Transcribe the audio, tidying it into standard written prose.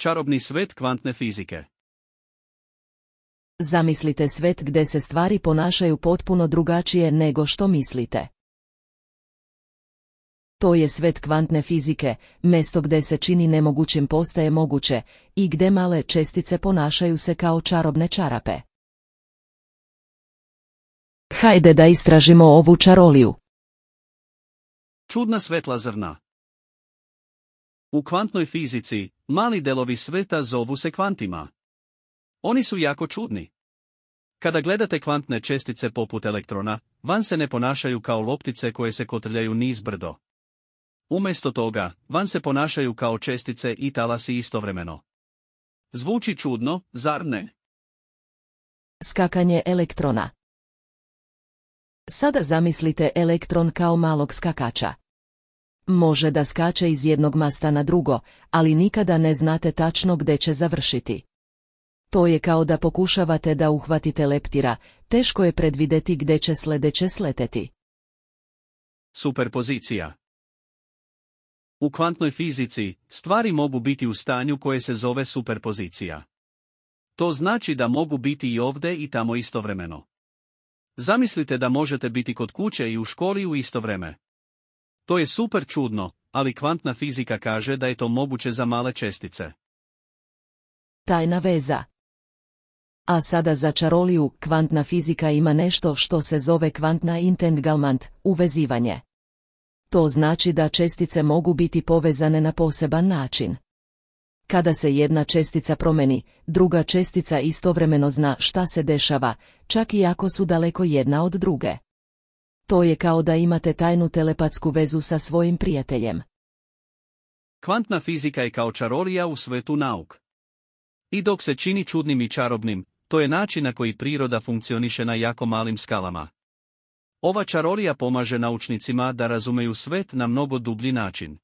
čarobni svet kvantne fizike. Zamislite svet gdje se stvari ponašaju potpuno drugačije nego što mislite. To je svet kvantne fizike, mjesto gdje se čini nemogućim postaje moguće i gdje male čestice ponašaju se kao čarobne čarape. Hajde da istražimo ovu čaroliju. Čudna svetla zrna. U kvantnoj fizici, mali delovi sveta zovu se kvantima. Oni su jako čudni. Kada gledate kvantne čestice poput elektrona, van se ne ponašaju kao loptice koje se kotrljaju niz brdo. Umjesto toga, van se ponašaju kao čestice i talasi istovremeno. Zvuči čudno, zar ne? Skakanje elektrona. Sada zamislite elektron kao malog skakača. Može da skače iz jednog masta na drugo, ali nikada ne znate tačno gdje će završiti. To je kao da pokušavate da uhvatite leptira, teško je predvidjeti gdje će sljedeće sleteti. Superpozicija. U kvantnoj fizici, stvari mogu biti u stanju koje se zove superpozicija. To znači da mogu biti i ovdje i tamo istovremeno. Zamislite da možete biti kod kuće i u školi u isto vrijeme. To je super čudno, ali kvantna fizika kaže da je to moguće za male čestice. Tajna veza. A sada za čaroliju, kvantna fizika ima nešto što se zove kvantna entanglement, uvezivanje. To znači da čestice mogu biti povezane na poseban način. Kada se jedna čestica promeni, druga čestica istovremeno zna šta se dešava, čak i ako su daleko jedna od druge. To je kao da imate tajnu telepatsku vezu sa svojim prijateljem. Kvantna fizika je kao čarolija u svetu nauk. I dok se čini čudnim i čarobnim, to je način na koji priroda funkcioniše na jako malim skalama. Ova čarolija pomaže naučnicima da razumeju svet na mnogo dublji način.